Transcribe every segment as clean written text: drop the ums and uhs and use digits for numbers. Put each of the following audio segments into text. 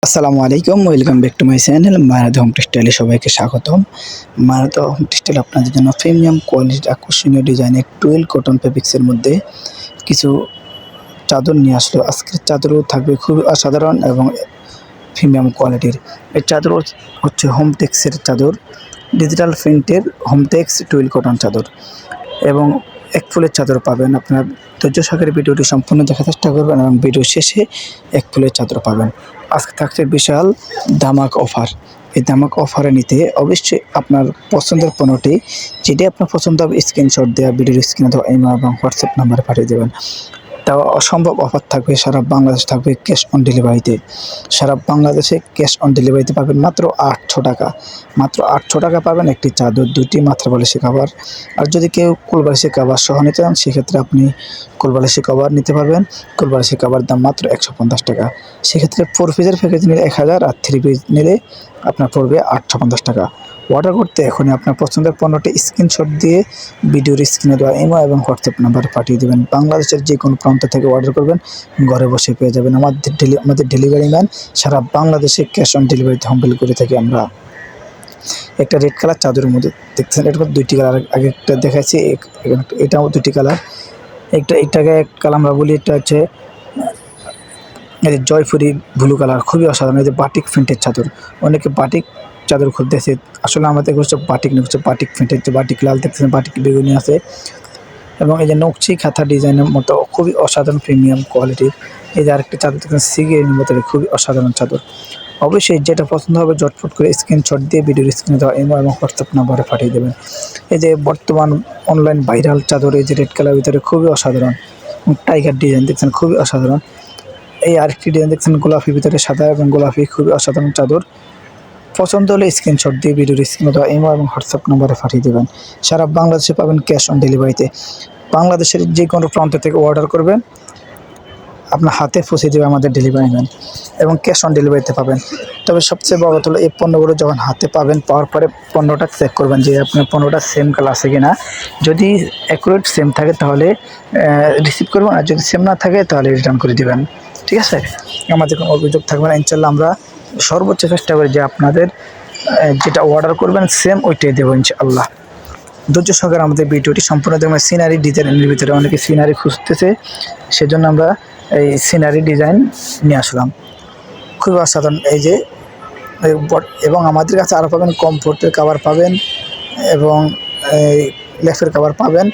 আসসালামু আলাইকুম, welcome back to my channel Marada home টেক্সটাইলে সবাইকে স্বাগতম। মারাদা হোম টেক্সটাইল আপনাদের জন্য প্রিমিয়াম কোয়ালিটির আকর্ষণীয় ডিজাইনের টুয়েল কটন ফেব্রিক্সের মধ্যে কিছু চাদর নিয়ে আসলো। আজকের চাদরও থাকবে খুবই অসাধারণ এবং প্রিমিয়াম কোয়ালিটির। এই চাদর হচ্ছে হোমটেক্সের চাদর, ডিজিটাল প্রিন্টের হোমটেক্স টুয়েল কটন চাদর এবং এক ফুলের চাদর পাবেন। আপনার ধৈর্য সহকারে ভিডিওটি সম্পূর্ণ দেখার চেষ্টা করবেন এবং ভিডিও শেষে এক ফুলের চাদর পাবেন। আজকে থাকছে বিশাল ধামাক অফার। এই ধামাক অফারে নিতে অবশ্যই আপনার পছন্দের পণ্যটি যেটি আপনার পছন্দ হবে স্ক্রিনশট দেওয়া ভিডিওর স্ক্রিনে দেওয়া ইমেল এবং হোয়াটসঅ্যাপ নাম্বারে পাঠিয়ে দেবেন। তাও অসম্ভব অফার থাকবে, সারা বাংলাদেশ থাকবে ক্যাশ অন ডেলিভারিতে। সারা বাংলাদেশে ক্যাশ অন ডেলিভারিতে পাবেন মাত্র 800 টাকা। মাত্র 800 টাকা পাবেন একটি চাদর, দুটি মাথা বালিশের কভার। আর যদি কেউ কোলবালিশের কভার সহ নিতে চান সেক্ষেত্রে আপনি কোলবালিশের কভার নিতে পারবেন। কোলবালিশের কভার দাম মাত্র 150 টাকা। সেক্ষেত্রে 4 পিসের প্যাকেজ নিলে 1000 আর 3 পিস নিলে আপনার পড়বে 850 টাকা। অর্ডার করতে এখনই আপনার পছন্দের পণ্যটি স্ক্রিনশট দিয়ে ভিডিওর স্ক্রিনে দেওয়া ইমো এবং হোয়াটসঅ্যাপ নাম্বারে পাঠিয়ে দেবেন। বাংলাদেশের যে কোনো প্রান্ত থেকে অর্ডার করবেন, ঘরে বসে পেয়ে যাবেন। আমাদের ডেলিভারি ম্যান সারা বাংলাদেশে ক্যাশ অন ডেলিভারিতে হোম ডেলিভারি করে থাকি আমরা। একটা রেড কালার চাদরের মধ্যে দেখতেছেন, এটা দুইটি কালার, আগে একটা দেখাচ্ছি, এটাও দুটি কালার। এটাকে এক কালার আমরা বলি, এটা হচ্ছে জয়পুরি ব্লু কালার, খুবই অসাধারণ। এই যে বাটিক প্রিন্টের চাদর, অনেকে বাটিক চাদর খুঁজতেছে, আসলে আমাদের হচ্ছে বাটিক নেই, হচ্ছে বাটিক প্রিন্টের। যে বাটিক লাল দেখতেছেন, বাটিক বেগুনি আছে এবং এই যে নকশি খাতা ডিজাইনের মতো খুবই অসাধারণ প্রিমিয়াম কোয়ালিটির। এই যে আরেকটি চাদর দেখতেছেন সিগের মতো, খুবই অসাধারণ চাদর। অবশ্যই যেটা পছন্দ হবে ঝটফট করে স্ক্রিনশট দিয়ে ভিডিওর স্ক্রিনে দেওয়া ইমো এবং হোয়াটসঅ্যাপ নাম্বারে পাঠিয়ে দেবেন। এই যে বর্তমান অনলাইন ভাইরাল চাদর, এই যে রেড কালার ভিতরে খুবই অসাধারণ টাইগার ডিজাইন দেখছেন, খুবই অসাধারণ। এই আরেকটি ডিজাইন দেখছেন গোলাপির ভিতরে সাদা এবং গোলাপি, খুবই অসাধারণ চাদর। পছন্দ হলে স্ক্রিনশট দিয়ে ভিডিওর স্ক্রিনে দেওয়া ইমো এবং হোয়াটসঅ্যাপ নাম্বারে পাঠিয়ে দেবেন। সারা বাংলাদেশে পাবেন ক্যাশ অন ডেলিভারিতে। বাংলাদেশের যে কোনো প্রান্ত থেকে অর্ডার করবেন, আপনার হাতে পৌঁছে দেবে আমাদের ডেলিভারি ম্যান এবং ক্যাশ অন ডেলিভারিতে পাবেন। তবে সবচেয়ে বড় কথা হলো এই পণ্যগুলো যখন হাতে পাবেন, পাওয়ার পরে পণ্যটা চেক করবেন যে আপনার পণ্যটা সেম কালার আছে কি না। যদি অ্যাকুরেট সেম থাকে তাহলে রিসিভ করবেন, আর যদি সেম না থাকে তাহলে রিটার্ন করে দেবেন। ঠিক আছে, আমাদের কোনো অভিযোগ থাকবে না। ইনশাল্লাহ আমরা সর্বোচ্চ চেষ্টা করি যে আপনাদের যেটা অর্ডার করবেন সেম ওইটাই দেবো ইনশাআল্লাহ। ধৈর্য সহকারে আমাদের ভিডিওটি সম্পূর্ণ দেখবেন। সিনারি ডিজাইনের ভিতরে অনেকে সিনারি খুঁজতেছে, সেজন্য আমরা এই সিনারি ডিজাইন নিয়ে আসলাম, খুবই অসাধারণ। এই যে এবং আমাদের কাছে আরও পাবেন কমফোর্টের কভার পাবেন এবং এই লেফের কভার পাবেন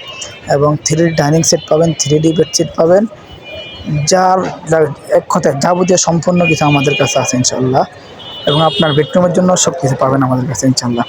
এবং 3D ডাইনিং সেট পাবেন, 3D বেডশিট পাবেন। যার এক কথায় যাবতীয় সম্পূর্ণ কিছু আমাদের কাছে আছে ইনশাআল্লাহ, এবং আপনার বেডরুমের জন্য সব কিছু পাবেন আমাদের কাছে ইনশাআল্লাহ।